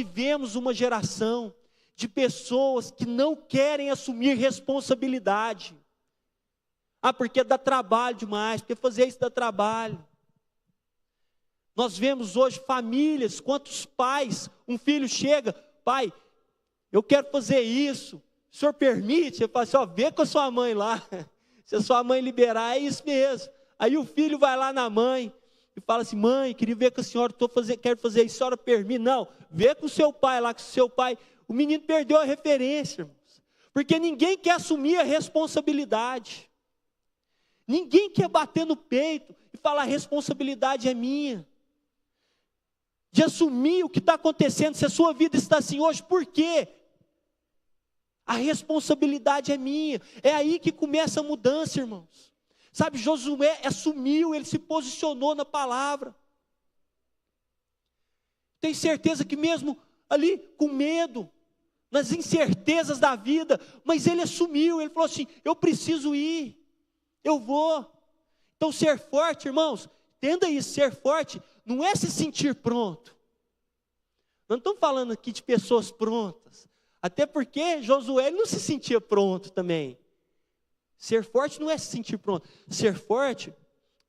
vivemos uma geração de pessoas que não querem assumir responsabilidade. Porque dá trabalho demais, porque fazer isso dá trabalho. Nós vemos hoje famílias, quantos pais, um filho chega, pai, eu quero fazer isso, o senhor permite? Ele fala assim, vê com a sua mãe lá, se a sua mãe liberar, é isso mesmo. Aí o filho vai lá na mãe e fala assim, mãe, queria ver com a senhora, quero fazer isso, a senhora permite? Não, vê com o seu pai lá, com o seu pai. O menino perdeu a referência, irmãos, porque ninguém quer assumir a responsabilidade. Ninguém quer bater no peito e falar, a responsabilidade é minha. De assumir o que está acontecendo, se a sua vida está assim hoje, por quê? A responsabilidade é minha. É aí que começa a mudança, irmãos. Sabe, Josué assumiu, ele se posicionou na palavra. Tenho certeza que mesmo ali com medo, nas incertezas da vida, mas ele assumiu, ele falou assim, eu preciso ir, eu vou. Então ser forte, irmãos, entenda isso, ser forte não é se sentir pronto. Não estamos falando aqui de pessoas prontas, até porque Josué não se sentia pronto também. Ser forte não é se sentir pronto, ser forte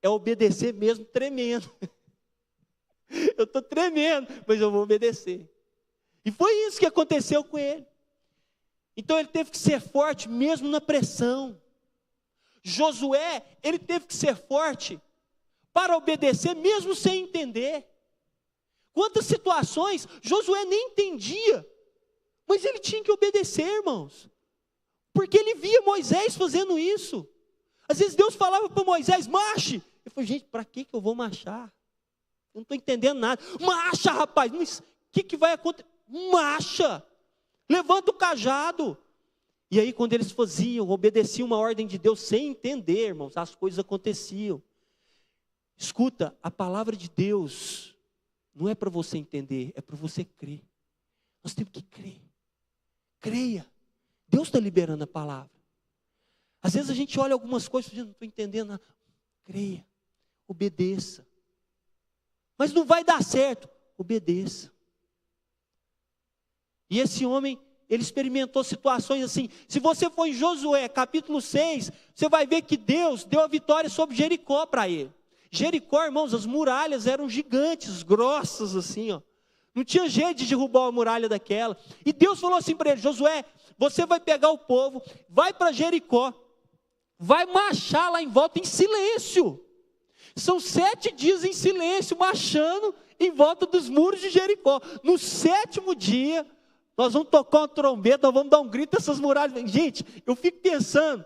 é obedecer mesmo tremendo. Eu estou tremendo, mas eu vou obedecer. E foi isso que aconteceu com ele. Então ele teve que ser forte mesmo na pressão. Josué, ele teve que ser forte para obedecer mesmo sem entender. Quantas situações Josué nem entendia, mas ele tinha que obedecer, irmãos. Porque ele via Moisés fazendo isso. Às vezes Deus falava para Moisés, marche. Eu falei, gente, para que eu vou marchar? Eu não estou entendendo nada. Marcha, rapaz, mas o que vai acontecer? Marcha, levanta o cajado. E aí quando eles faziam, obedeciam uma ordem de Deus sem entender, irmãos, as coisas aconteciam. Escuta, a palavra de Deus não é para você entender, é para você crer. Nós temos que crer. Creia. Deus está liberando a palavra. Às vezes a gente olha algumas coisas e diz, não estou entendendo nada. Creia, obedeça. Mas não vai dar certo, obedeça. E esse homem, ele experimentou situações assim. Se você for em Josué, capítulo 6, você vai ver que Deus deu a vitória sobre Jericó para ele. Jericó, irmãos, as muralhas eram gigantes, grossas assim, ó. Não tinha jeito de derrubar uma muralha daquela. E Deus falou assim para ele, Josué, você vai pegar o povo, vai para Jericó, vai marchar lá em volta em silêncio. São 7 dias em silêncio, marchando em volta dos muros de Jericó. No 7º dia, nós vamos tocar uma trombeta, nós vamos dar um grito essas muralhas. Gente, eu fico pensando,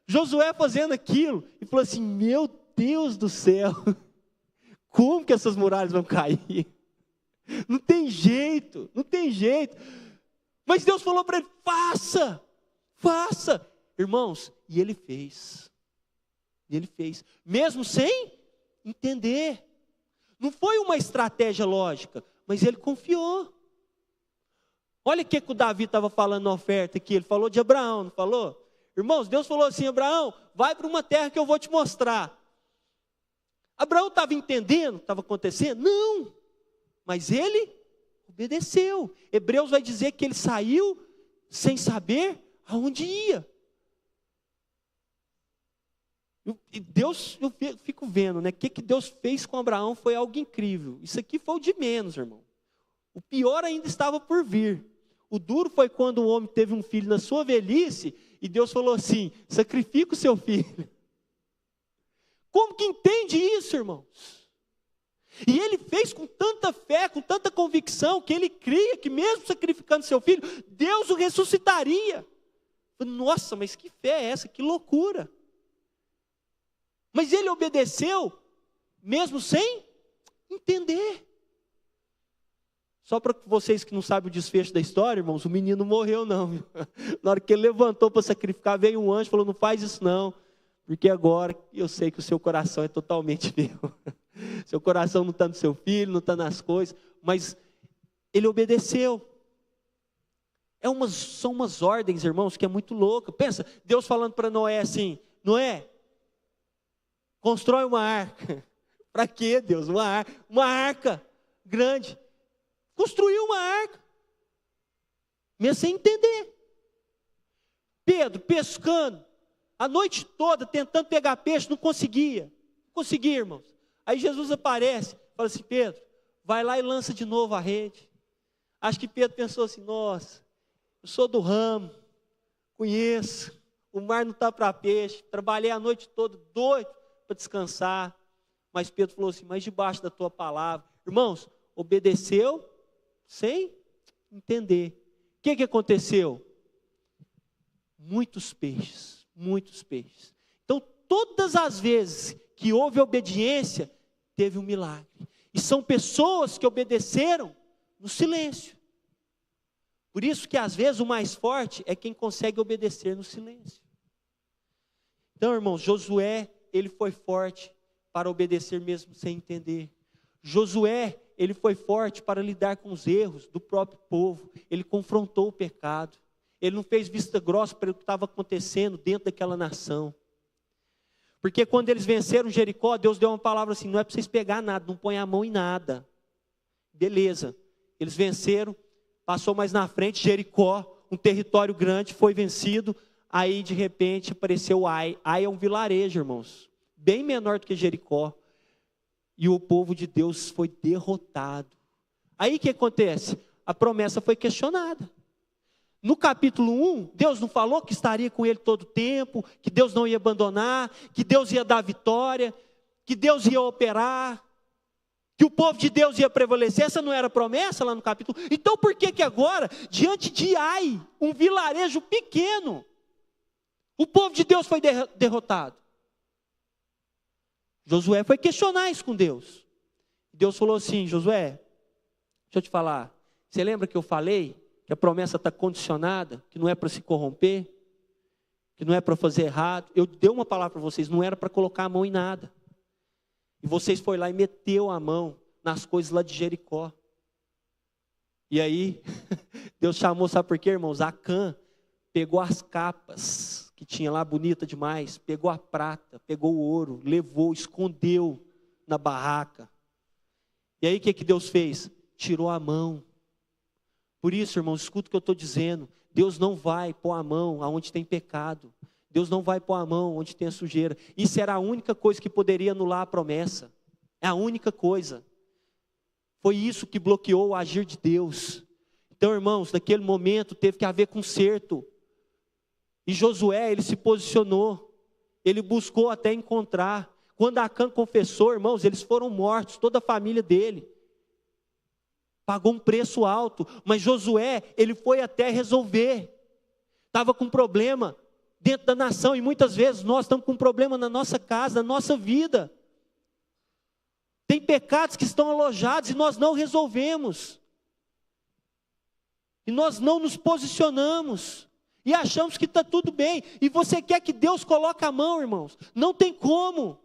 Josué fazendo aquilo, e falou assim, meu Deus do céu, como que essas muralhas vão cair? Não tem jeito, não tem jeito. Mas Deus falou para ele, faça, faça. Irmãos, e ele fez. E ele fez, mesmo sem entender. Não foi uma estratégia lógica, mas ele confiou. Olha o que o Davi estava falando na oferta aqui, ele falou de Abraão, não falou? Irmãos, Deus falou assim, Abraão, vai para uma terra que eu vou te mostrar. Abraão estava entendendo o que estava acontecendo? Não, mas ele obedeceu. Hebreus vai dizer que ele saiu sem saber aonde ia. E Deus, eu fico vendo, né? O que Deus fez com Abraão foi algo incrível. Isso aqui foi o de menos, irmão. O pior ainda estava por vir. O duro foi quando o homem teve um filho na sua velhice e Deus falou assim, sacrifica o seu filho. Como que entende isso, irmãos? E ele fez com tanta fé, com tanta convicção, que ele cria que mesmo sacrificando seu filho, Deus o ressuscitaria. Nossa, mas que fé é essa? Que loucura. Mas ele obedeceu, mesmo sem entender. Só para vocês que não sabem o desfecho da história, irmãos, o menino morreu não. Na hora que ele levantou para sacrificar, veio um anjo e falou, não faz isso não, porque agora eu sei que o seu coração é totalmente meu. Seu coração não está no seu filho, não está nas coisas, mas ele obedeceu. São umas ordens, irmãos, que é muito louca. Pensa, Deus falando para Noé assim, Noé, constrói uma arca. Para quê, Deus? Uma arca grande. Construiu uma arca. Mesmo sem entender. Pedro pescando, a noite toda tentando pegar peixe, não conseguia. Não conseguia, irmãos. Aí Jesus aparece, fala assim: Pedro, vai lá e lança de novo a rede. Acho que Pedro pensou assim: nossa, eu sou do ramo, conheço, o mar não está para peixe, trabalhei a noite toda, doido para descansar. Mas Pedro falou assim: mas debaixo da tua palavra. Irmãos, obedeceu sem entender. O que aconteceu? Muitos peixes, muitos peixes. Então, todas as vezes que houve obediência, teve um milagre. E são pessoas que obedeceram no silêncio. Por isso que às vezes o mais forte é quem consegue obedecer no silêncio. Então, irmãos, Josué, ele foi forte para obedecer mesmo sem entender. Josué, ele foi forte para lidar com os erros do próprio povo. Ele confrontou o pecado. Ele não fez vista grossa para o que estava acontecendo dentro daquela nação. Porque quando eles venceram Jericó, Deus deu uma palavra assim: não é para vocês pegar nada, não põe a mão em nada. Beleza, eles venceram, passou mais na frente, Jericó, um território grande, foi vencido. Aí de repente apareceu Ai. Ai é um vilarejo, irmãos, bem menor do que Jericó. E o povo de Deus foi derrotado. Aí o que acontece? A promessa foi questionada. No capítulo 1, Deus não falou que estaria com ele todo o tempo, que Deus não ia abandonar, que Deus ia dar vitória, que Deus ia operar, que o povo de Deus ia prevalecer? Essa não era a promessa lá no capítulo 1? Então por que agora, diante de Ai, um vilarejo pequeno, o povo de Deus foi derrotado? Josué foi questionar isso com Deus. Deus falou assim: Josué, deixa eu te falar, você lembra que eu falei que a promessa está condicionada, que não é para se corromper, que não é para fazer errado? Eu dei uma palavra para vocês, não era para colocar a mão em nada. E vocês foram lá e meteu a mão nas coisas lá de Jericó. E aí, Deus chamou, sabe por quê, irmãos? Acã pegou as capas que tinha lá, bonita demais, pegou a prata, pegou o ouro, levou, escondeu na barraca. E aí o que Deus fez? Tirou a mão. Por isso, irmãos, escuta o que eu estou dizendo. Deus não vai pôr a mão aonde tem pecado. Deus não vai pôr a mão onde tem a sujeira. Isso era a única coisa que poderia anular a promessa. É a única coisa. Foi isso que bloqueou o agir de Deus. Então, irmãos, naquele momento teve que haver conserto. E Josué, ele se posicionou. Ele buscou até encontrar. Quando Acã confessou, irmãos, eles foram mortos, toda a família dele. Pagou um preço alto, mas Josué, ele foi até resolver. Estava com problema dentro da nação, e muitas vezes nós estamos com um problema na nossa casa, na nossa vida. Tem pecados que estão alojados e nós não resolvemos. E nós não nos posicionamos. E achamos que está tudo bem. E você quer que Deus coloque a mão, irmãos? Não tem como.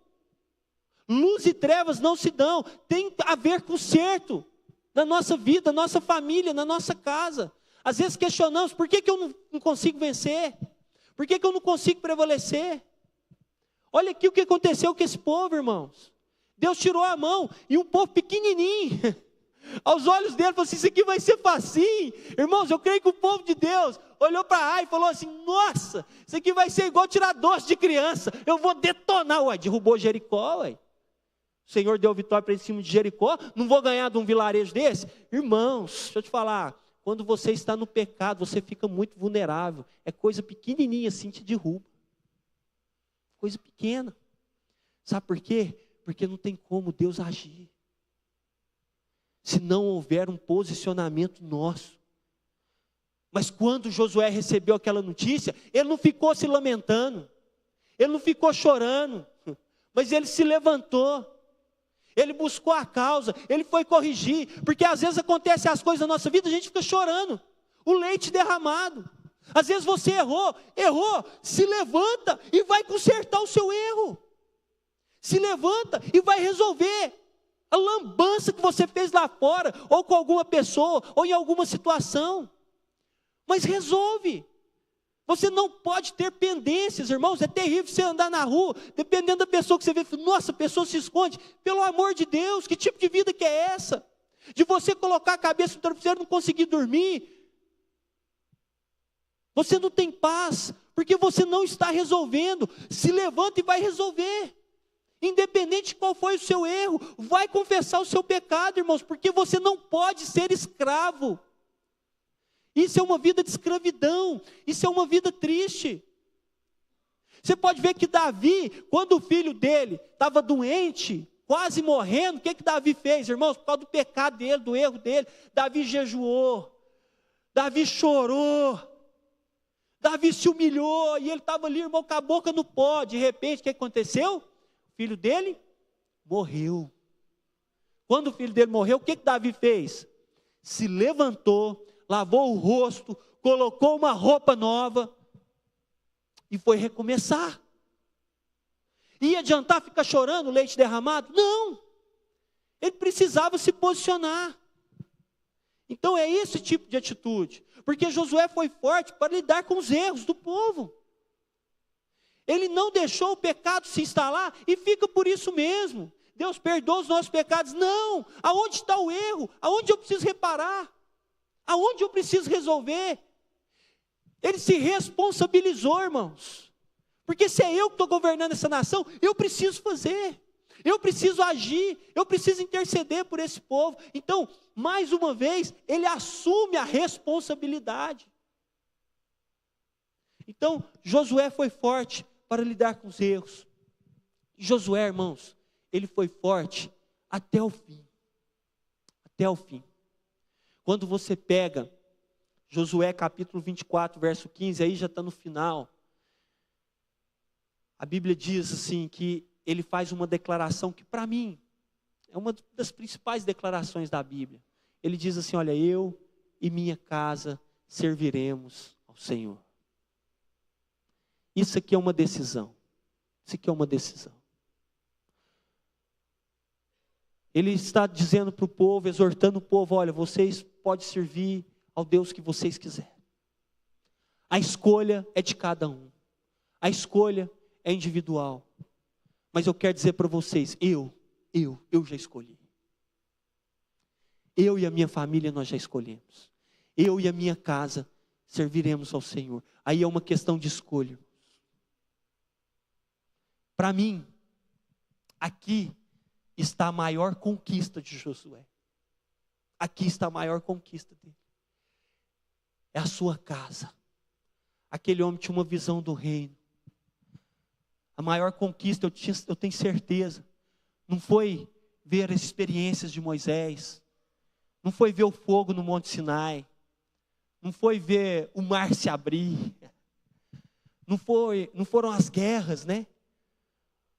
Luz e trevas não se dão. Tem a ver com conserto. Na nossa vida, na nossa família, na nossa casa. Às vezes questionamos: por que eu não consigo vencer? Por que eu não consigo prevalecer? Olha aqui o que aconteceu com esse povo, irmãos. Deus tirou a mão e um povo pequenininho, aos olhos dele, falou assim: isso aqui vai ser facinho. Irmãos, eu creio que o povo de Deus olhou para Ai e falou assim: nossa, isso aqui vai ser igual tirar doce de criança. Eu vou detonar. Ué, derrubou Jericó, ué. O Senhor deu vitória para em cima de Jericó, não vou ganhar de um vilarejo desse? Irmãos, deixa eu te falar, quando você está no pecado, você fica muito vulnerável. É coisa pequenininha assim, te derruba. Coisa pequena. Sabe por quê? Porque não tem como Deus agir se não houver um posicionamento nosso. Mas quando Josué recebeu aquela notícia, ele não ficou se lamentando, ele não ficou chorando, mas ele se levantou. Ele buscou a causa, ele foi corrigir, porque às vezes acontecem as coisas na nossa vida, a gente fica chorando, o leite derramado. Às vezes você errou, se levanta e vai consertar o seu erro. Se levanta e vai resolver a lambança que você fez lá fora, ou com alguma pessoa, ou em alguma situação. Mas resolve. Você não pode ter pendências, irmãos. É terrível você andar na rua, dependendo da pessoa que você vê, nossa, a pessoa se esconde. Pelo amor de Deus, que tipo de vida que é essa? de você colocar a cabeça no travesseiro e não conseguir dormir. Você não tem paz, porque você não está resolvendo. Se levanta e vai resolver. Independente de qual foi o seu erro, vai confessar o seu pecado, irmãos, porque você não pode ser escravo. Isso é uma vida de escravidão, isso é uma vida triste. Você pode ver que Davi, quando o filho dele estava doente, quase morrendo, o que Davi fez, irmãos? Por causa do pecado dele, do erro dele, Davi jejuou, Davi chorou, Davi se humilhou, e ele estava ali, irmão, com a boca no pó. De repente, o que aconteceu? O filho dele morreu. Quando o filho dele morreu, o que Davi fez? Se levantou, lavou o rosto, colocou uma roupa nova e foi recomeçar. Ia adiantar ficar chorando, leite derramado? Não. Ele precisava se posicionar. Então é esse tipo de atitude. Porque Josué foi forte para lidar com os erros do povo. Ele não deixou o pecado se instalar e fica por isso mesmo. Deus perdoa os nossos pecados. Não. Aonde está o erro? Aonde eu preciso reparar? Aonde eu preciso resolver? Ele se responsabilizou, irmãos. Porque se é eu que estou governando essa nação, eu preciso fazer. Eu preciso agir, eu preciso interceder por esse povo. Então, mais uma vez, ele assume a responsabilidade. Então, Josué foi forte para lidar com os erros. Josué, irmãos, ele foi forte até o fim. Até o fim. Quando você pega Josué capítulo 24, verso 15, aí já está no final. A Bíblia diz assim que ele faz uma declaração que para mim é uma das principais declarações da Bíblia. Ele diz assim, olha, eu e minha casa serviremos ao Senhor. Isso aqui é uma decisão. Isso aqui é uma decisão. Ele está dizendo para o povo, exortando o povo, olha, vocês podem servir ao Deus que vocês quiserem. A escolha é de cada um. A escolha é individual. Mas eu quero dizer para vocês, eu já escolhi. Eu e a minha família nós já escolhemos. Eu e a minha casa serviremos ao Senhor. Aí é uma questão de escolha. Para mim, aqui está a maior conquista de Josué. Aqui está a maior conquista dele. É a sua casa. Aquele homem tinha uma visão do reino. A maior conquista, eu tenho certeza, não foi ver as experiências de Moisés, não foi ver o fogo no Monte Sinai, não foi ver o mar se abrir, não foram as guerras, né?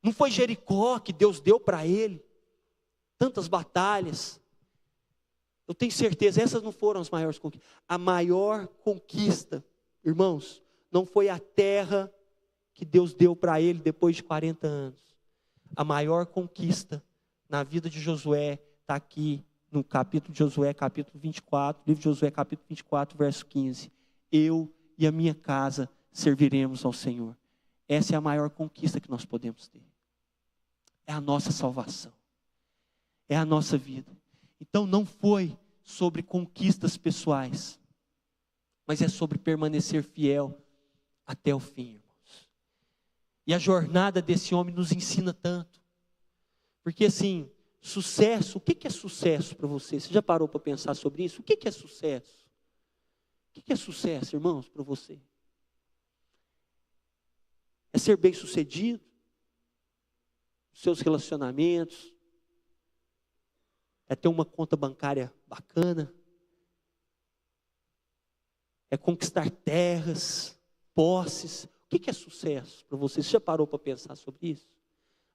Não foi Jericó que Deus deu para ele, tantas batalhas. Eu tenho certeza, essas não foram as maiores conquistas. A maior conquista, irmãos, não foi a terra que Deus deu para ele depois de 40 anos. A maior conquista na vida de Josué está aqui no capítulo de Josué, capítulo 24, livro de Josué, capítulo 24, verso 15. Eu e a minha casa serviremos ao Senhor. Essa é a maior conquista que nós podemos ter. É a nossa salvação. É a nossa vida. Então não foi sobre conquistas pessoais, mas é sobre permanecer fiel até o fim, irmãos. E a jornada desse homem nos ensina tanto. Porque assim, sucesso, o que é sucesso para você? Você já parou para pensar sobre isso? O que é sucesso? O que é sucesso, irmãos, para você? É ser bem sucedido? Seus relacionamentos? É ter uma conta bancária bacana? É conquistar terras, posses? O que é sucesso para você? Você já parou para pensar sobre isso?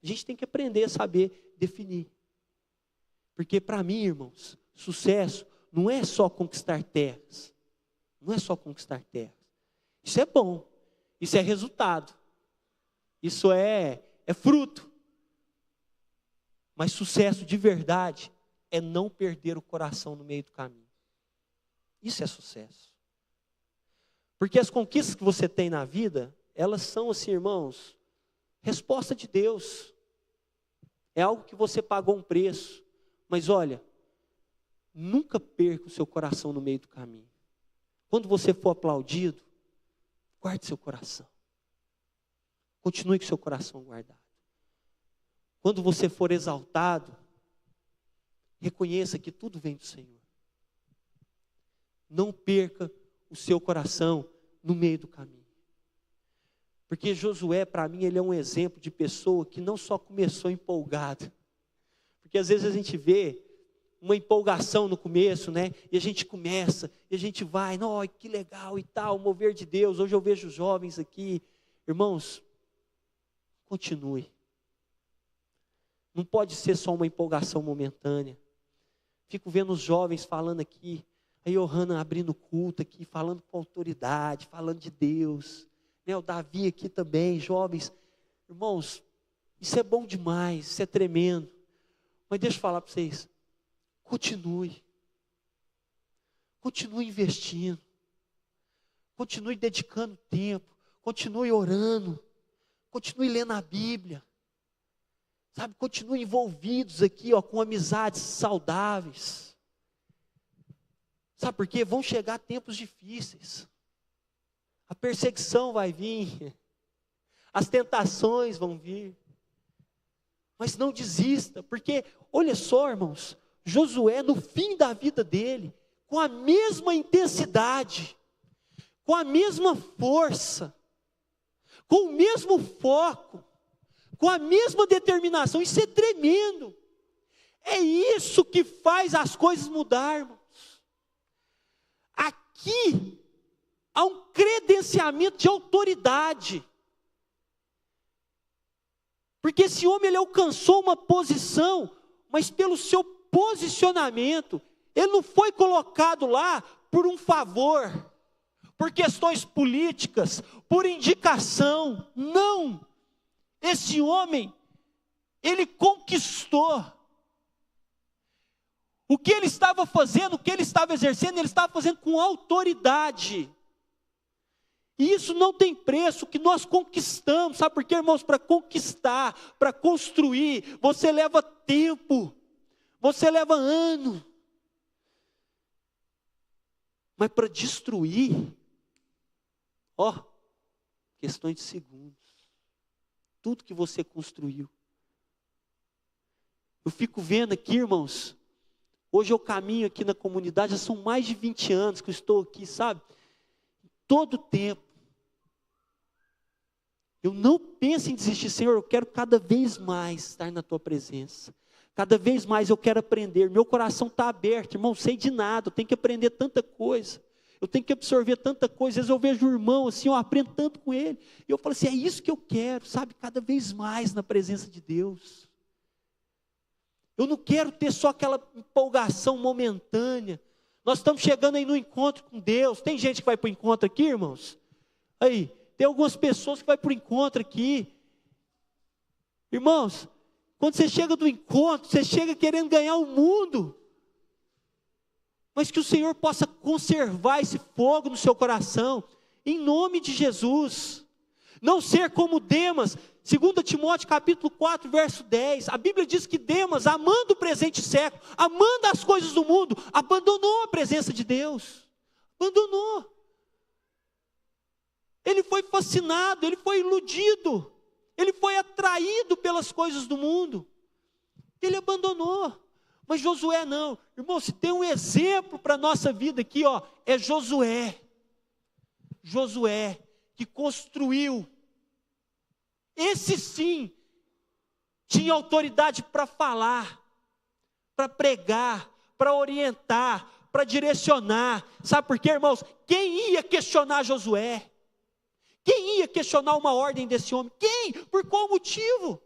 A gente tem que aprender a saber definir. Porque para mim, irmãos, sucesso não é só conquistar terras. Não é só conquistar terras. Isso é bom. Isso é resultado. Isso é fruto. Mas sucesso de verdade é não perder o coração no meio do caminho. Isso é sucesso. Porque as conquistas que você tem na vida, elas são assim, irmãos, resposta de Deus. É algo que você pagou um preço. Mas olha, nunca perca o seu coração no meio do caminho. Quando você for aplaudido, guarde seu coração. Continue com seu coração guardado. Quando você for exaltado, reconheça que tudo vem do Senhor. Não perca o seu coração no meio do caminho. Porque Josué, para mim, ele é um exemplo de pessoa que não só começou empolgado. Porque às vezes a gente vê uma empolgação no começo, né? E a gente começa, e a gente vai, não, que legal e tal, mover de Deus. Hoje eu vejo jovens aqui. Irmãos, continue. Não pode ser só uma empolgação momentânea. Fico vendo os jovens falando aqui, a Johanna abrindo culto aqui, falando com autoridade, falando de Deus. O Davi aqui também, jovens. Irmãos, isso é bom demais, isso é tremendo. Mas deixa eu falar para vocês, continue investindo, continue dedicando tempo, continue orando, continue lendo a Bíblia, sabe, continue envolvidos aqui, com amizades saudáveis. Sabe por quê? Vão chegar tempos difíceis. A perseguição vai vir, as tentações vão vir, mas não desista, porque, olha só, irmãos, Josué, no fim da vida dele, com a mesma intensidade, com a mesma força, com o mesmo foco, com a mesma determinação, isso é tremendo, é isso que faz as coisas mudar, irmãos. Aqui, há um credenciamento de autoridade. Porque esse homem, ele alcançou uma posição, mas pelo seu posicionamento, ele não foi colocado lá por um favor, por questões políticas, por indicação. Não. Esse homem, ele conquistou. O que ele estava fazendo, o que ele estava exercendo, ele estava fazendo com autoridade. E isso não tem preço, o que nós conquistamos, sabe por quê, irmãos? Para conquistar, para construir, você leva tempo, você leva ano. Mas para destruir, questões de segundos. Tudo que você construiu. Eu fico vendo aqui, irmãos, hoje eu caminho aqui na comunidade, já são mais de 20 anos que eu estou aqui, sabe? Todo tempo. Eu não penso em desistir, Senhor, eu quero cada vez mais estar na Tua presença. Cada vez mais eu quero aprender. Meu coração está aberto, irmão, sei de nada, eu tenho que aprender tanta coisa. Eu tenho que absorver tanta coisa. Às vezes eu vejo o irmão assim, eu aprendo tanto com ele. E eu falo assim, é isso que eu quero, sabe? Cada vez mais na presença de Deus. Eu não quero ter só aquela empolgação momentânea. Nós estamos chegando aí no encontro com Deus. Tem gente que vai para o encontro aqui, irmãos? Aí, tem algumas pessoas que vão para o encontro aqui. Irmãos, quando você chega do encontro, você chega querendo ganhar o mundo. Mas que o Senhor possa conservar esse fogo no seu coração, em nome de Jesus. Não ser como Demas. 2 Timóteo capítulo 4, verso 10, a Bíblia diz que Demas, amando o presente século, amando as coisas do mundo, abandonou a presença de Deus, abandonou. Ele foi fascinado, ele foi iludido, ele foi atraído pelas coisas do mundo, ele abandonou. Mas Josué não, irmão, se tem um exemplo para a nossa vida aqui, é Josué, que construiu. Esse sim, tinha autoridade para falar, para pregar, para orientar, para direcionar. Sabe por quê, irmãos? Quem ia questionar Josué? Quem ia questionar uma ordem desse homem? Quem? Por qual motivo?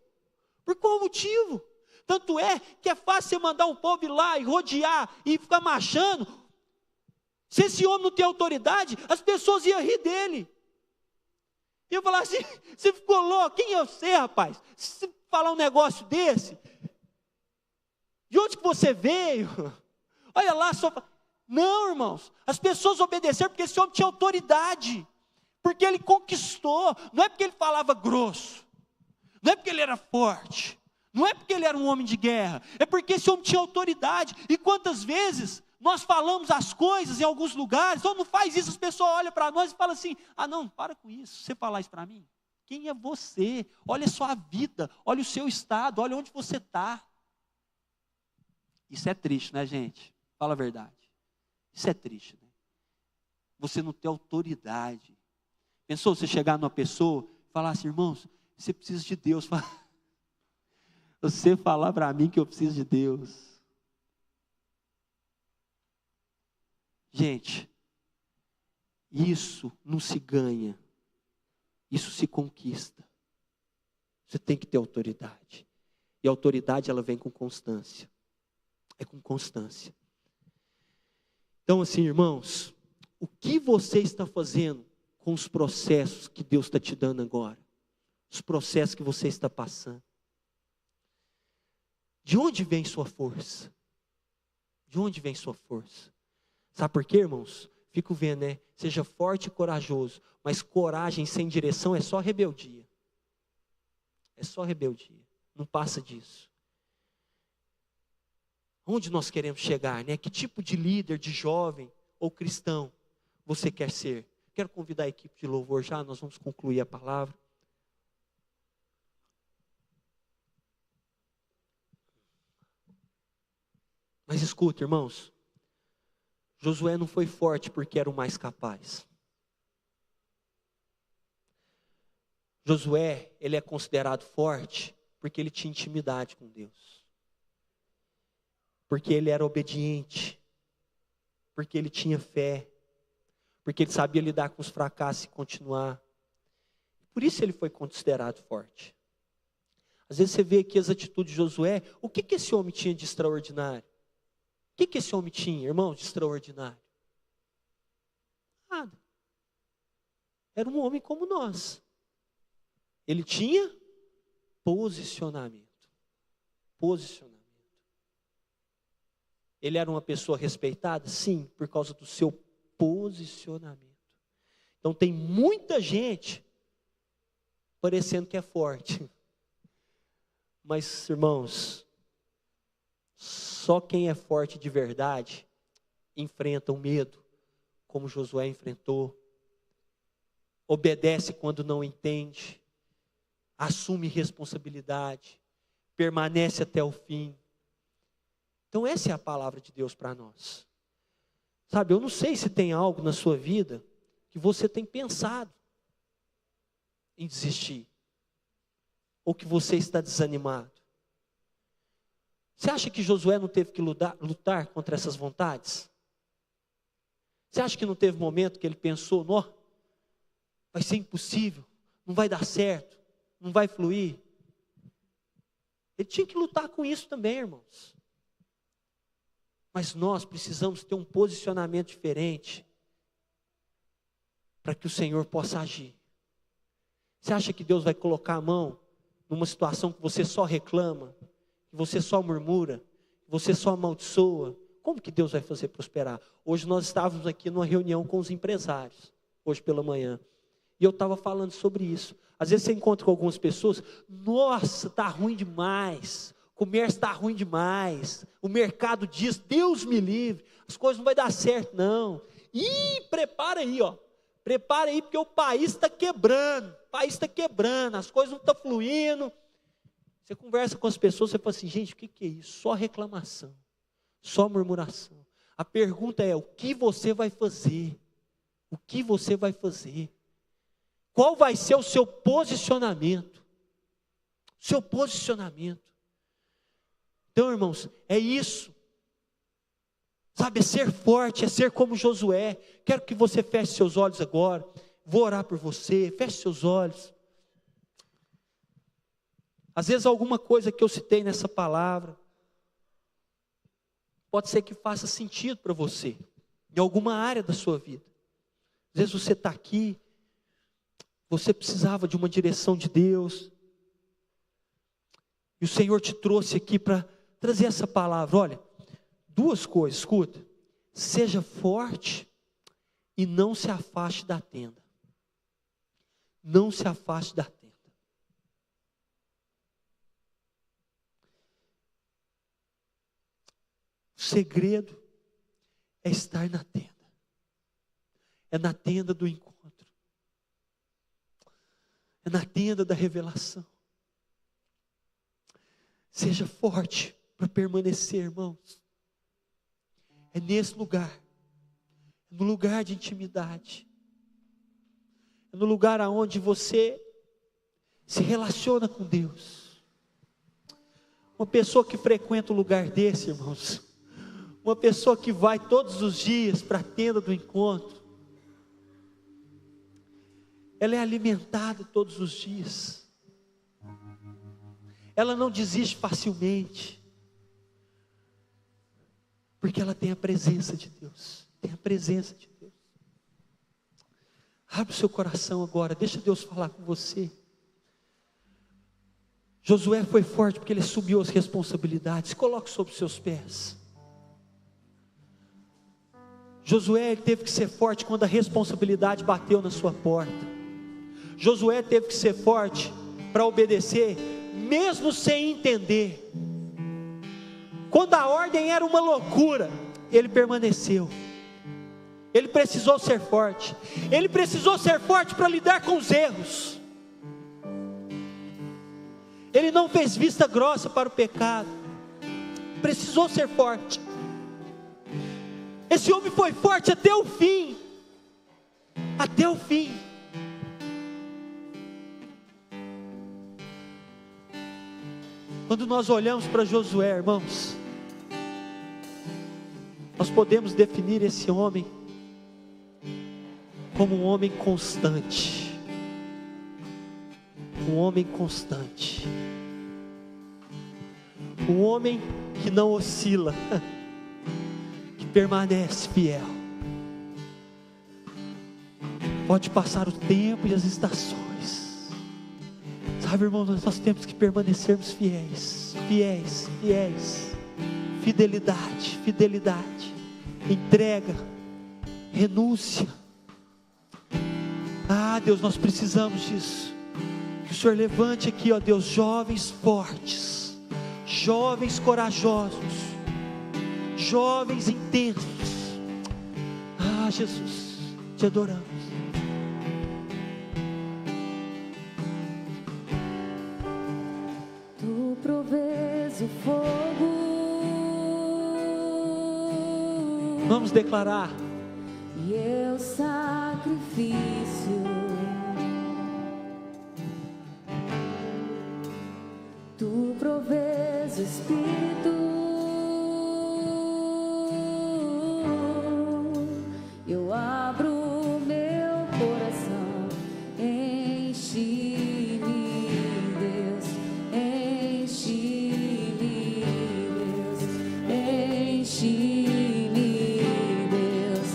Por qual motivo? Tanto é que é fácil você mandar um povo ir lá e rodear e ficar marchando. Se esse homem não tem autoridade, as pessoas iam rir dele. E eu falar assim, você ficou louco, quem é você, rapaz? Se falar um negócio desse, de onde que você veio? Olha lá, só... Não, irmãos, as pessoas obedeceram porque esse homem tinha autoridade, porque ele conquistou, não é porque ele falava grosso, não é porque ele era forte, Não é porque ele era um homem de guerra, é porque esse homem tinha autoridade. E quantas vezes nós falamos as coisas em alguns lugares, ou não faz isso, as pessoas olham para nós e falam assim: ah não, para com isso, você falar isso para mim? Quem é você? Olha a sua vida, olha o seu estado, olha onde você está. Isso é triste, né, gente? Fala a verdade. Isso é triste, né? Você não ter autoridade. Pensou você chegar numa pessoa e falar assim: irmãos, você precisa de Deus. Você falar para mim que eu preciso de Deus. Gente, isso não se ganha. Isso se conquista. Você tem que ter autoridade. E a autoridade, ela vem com constância. É com constância. Então assim, irmãos, o que você está fazendo com os processos que Deus está te dando agora? Os processos que você está passando? De onde vem sua força? De onde vem sua força? Sabe por quê, irmãos? Fico vendo, né? Seja forte e corajoso, mas coragem sem direção é só rebeldia. É só rebeldia, não passa disso. Onde nós queremos chegar, né? Que tipo de líder, de jovem ou cristão você quer ser? Quero convidar a equipe de louvor já, nós vamos concluir a palavra. Mas escuta, irmãos, Josué não foi forte porque era o mais capaz. Josué, ele é considerado forte porque ele tinha intimidade com Deus. Porque ele era obediente. Porque ele tinha fé. Porque ele sabia lidar com os fracassos e continuar. Por isso ele foi considerado forte. Às vezes você vê aqui as atitudes de Josué. O que esse homem tinha de extraordinário? O que esse homem tinha, irmão, de extraordinário? Nada. Era um homem como nós. Ele tinha posicionamento. Posicionamento. Ele era uma pessoa respeitada? Sim, por causa do seu posicionamento. Então tem muita gente parecendo que é forte. Mas, irmãos, só quem é forte de verdade enfrenta o medo, como Josué enfrentou. Obedece quando não entende. Assume responsabilidade. Permanece até o fim. Então essa é a palavra de Deus para nós. Sabe, eu não sei se tem algo na sua vida que você tem pensado em desistir. Ou que você está desanimado. Você acha que Josué não teve que lutar contra essas vontades? Você acha que não teve momento que ele pensou: não, vai ser impossível, não vai dar certo, não vai fluir? Ele tinha que lutar com isso também, irmãos. Mas nós precisamos ter um posicionamento diferente para que o Senhor possa agir. Você acha que Deus vai colocar a mão numa situação que você só reclama, que você só murmura, que você só amaldiçoa? Como que Deus vai fazer prosperar? Hoje nós estávamos aqui numa reunião com os empresários, hoje pela manhã, e eu estava falando sobre isso. Às vezes você encontra com algumas pessoas: nossa, está ruim demais, o comércio está ruim demais, o mercado diz, Deus me livre, as coisas não vai dar certo não. Ih, prepara aí, ó. Prepara aí, porque o país está quebrando, as coisas não estão fluindo. Você conversa com as pessoas, você fala assim: gente, o que é isso? Só reclamação, só murmuração. A pergunta é: o que você vai fazer? O que você vai fazer? Qual vai ser o seu posicionamento? Seu posicionamento. Então, irmãos, é isso. Sabe, é ser forte, é ser como Josué. Quero que você feche seus olhos agora. Vou orar por você, feche seus olhos. Às vezes alguma coisa que eu citei nessa palavra pode ser que faça sentido para você, em alguma área da sua vida. Às vezes você está aqui, você precisava de uma direção de Deus, e o Senhor te trouxe aqui para trazer essa palavra. Olha, duas coisas, escuta: seja forte e não se afaste da tenda. Não se afaste da tenda. segredo é estar na tenda. É na tenda do encontro. É na tenda da revelação. Seja forte para permanecer, irmãos. É nesse lugar. É no lugar de intimidade. É no lugar aonde você se relaciona com Deus. Uma pessoa que frequenta um lugar desse, irmãos, uma pessoa que vai todos os dias para a tenda do encontro, ela é alimentada todos os dias. Ela não desiste facilmente, porque ela tem a presença de Deus. Tem a presença de Deus. Abre o seu coração agora, deixa Deus falar com você. Josué foi forte porque ele assumiu as responsabilidades. Coloque sobre os seus pés. Josué teve que ser forte quando a responsabilidade bateu na sua porta. Josué teve que ser forte para obedecer, mesmo sem entender. Quando a ordem era uma loucura, ele permaneceu. Ele precisou ser forte. Ele precisou ser forte para lidar com os erros. Ele não fez vista grossa para o pecado. Precisou ser forte. Esse homem foi forte até o fim. Até o fim. Quando nós olhamos para Josué, irmãos, nós podemos definir esse homem como um homem constante. Um homem constante. Um homem que não oscila, que permanece fiel. Pode passar o tempo e as estações. Sabe, irmão, nós temos que permanecermos fiéis. Fiéis, fiéis. Fidelidade, fidelidade. Entrega, renúncia. Ah, Deus, nós precisamos disso. Que o Senhor levante aqui, ó Deus, jovens fortes, jovens corajosos, jovens intensos. Ah, Jesus, te adoramos. Tu provês o fogo. Vamos declarar. E eu sacrifício. Tu provês o Espírito. Eu abro meu coração. Enche-me, Deus. Enche-me, Deus. Enche-me, Deus.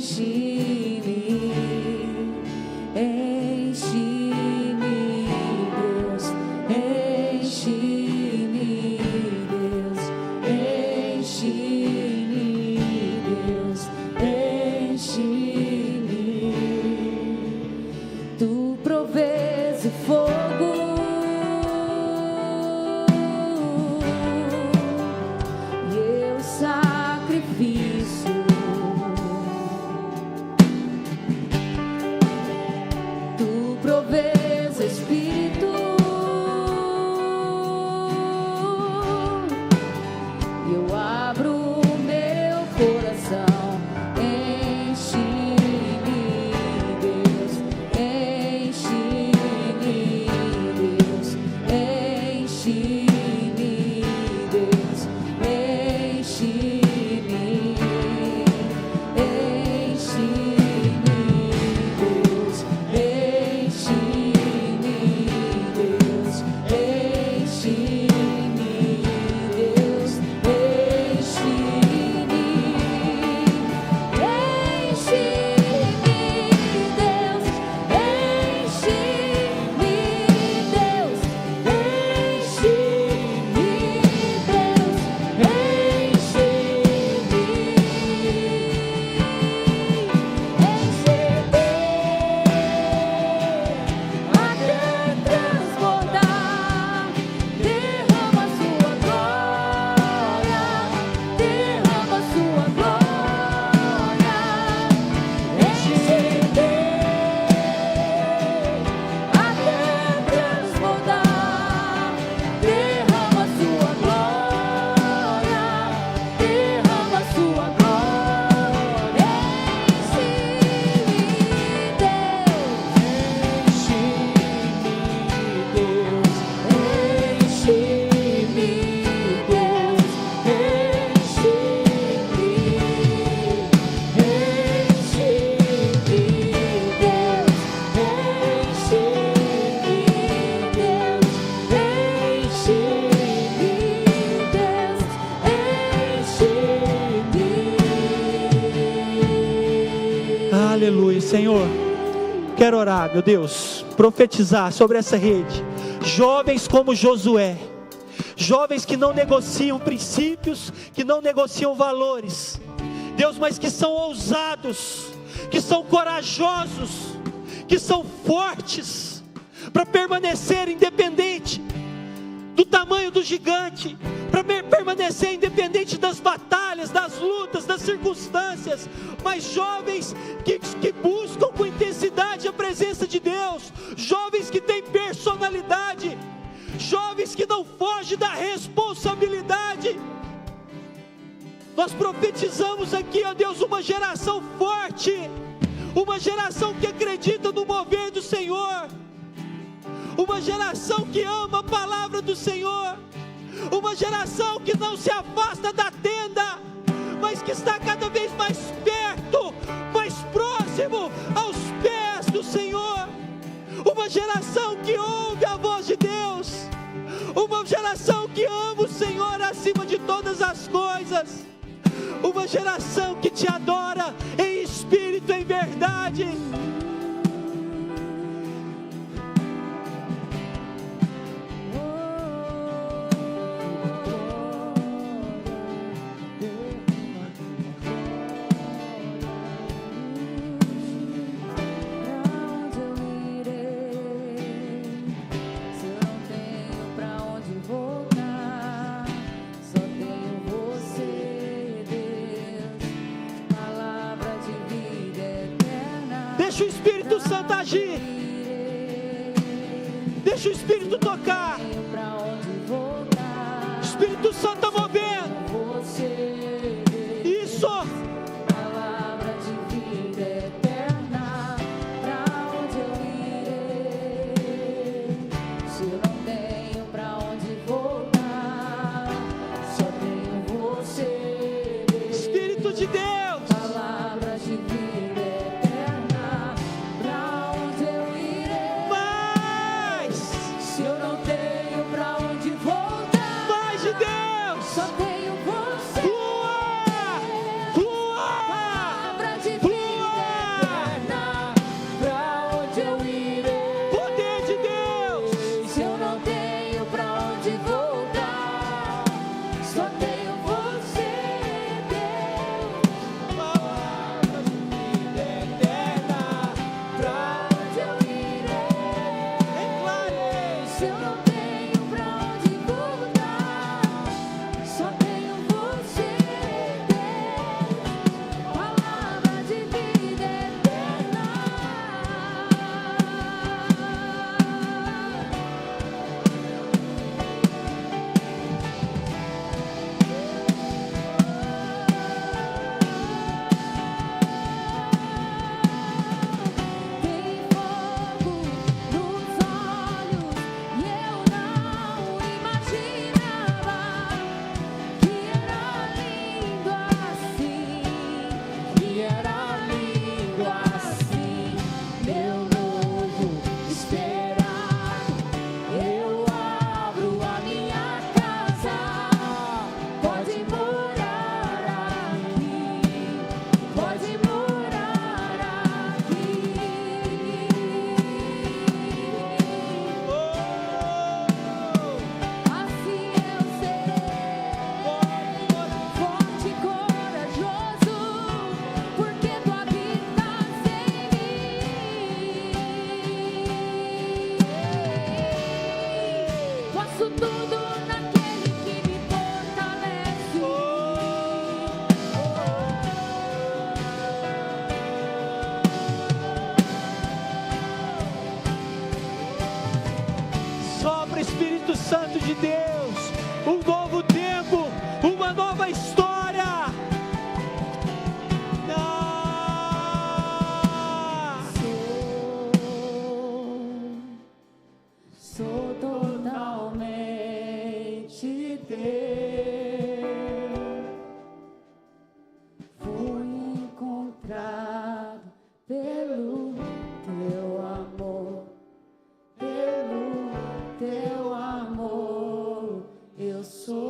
Enche-me. Enche-me, Deus. Enche-me. Senhor, quero orar, meu Deus, profetizar sobre essa rede. Jovens como Josué, jovens que não negociam princípios, que não negociam valores, Deus, mas que são ousados, que são corajosos, que são fortes, para permanecer independente do tamanho do gigante, para permanecer independente das batalhas, das lutas, das circunstâncias, mas jovens que buscam com intensidade a presença de Deus, jovens que têm personalidade, jovens que não fogem da responsabilidade. Nós profetizamos aqui, ó Deus, uma geração forte, uma geração que acredita no mover do Senhor, uma geração que ama a palavra do Senhor, uma geração que não se afasta da tenda, mas que está cada vez mais perto, mais próximo aos pés do Senhor, uma geração que ouve a voz de Deus, uma geração que ama o Senhor acima de todas as coisas, uma geração que te adora em espírito e em verdade. Deixa o Espírito Santo agir, deixa o Espírito tocar, o Espírito Santo está movendo, isso. Palavra de vida eterna, pra onde eu irei? Se eu não tenho pra onde voltar, só tenho você. Espírito de Deus, Palavra de vida eterna, pra onde eu irei? mais, Se eu não tenho pra onde voltar, mais de Deus, só tenho você. flua, flua, Palavra de vida eterna, pra onde eu irei? poder de Deus, Se eu não tenho pra onde voltar, só tenho você, Deus. palavra de vida eterna, Pra onde eu irei? declarei, Se eu não tenho pra onde voltar, só tenho você, Deus. Palavra de vida eterna. Tem fogo nos olhos e eu não imaginava que era lindo assim, que era lindo assim. Meu noivo esperado, eu abro a minha casa, pode morar aqui, pode morar aqui. Assim eu serei forte e corajoso, porque tu habitas em mim. Posso tudo naquele que me fortalece. sopra Espírito Santo de Deus, um novo tempo, uma nova história. Sou totalmente teu. Fui encontrado pelo teu amor, pelo teu amor. Eu sou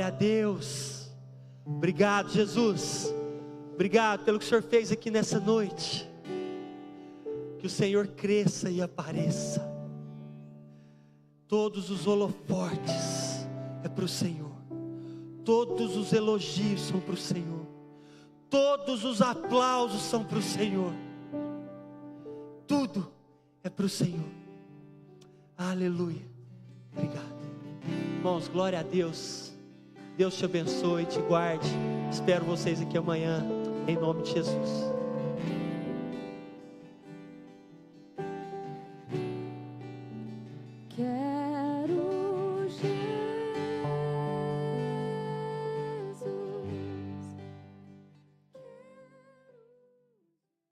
Glória a Deus. Obrigado, Jesus. Obrigado pelo que o Senhor fez aqui nessa noite. Que o Senhor cresça e apareça. Todos os holofortes é para o Senhor. Todos os elogios são para o Senhor. Todos os aplausos são para o Senhor. Tudo é para o Senhor. Aleluia. Obrigado. Irmãos, glória a Deus. Deus te abençoe, te guarde. Espero vocês aqui amanhã, em nome de Jesus.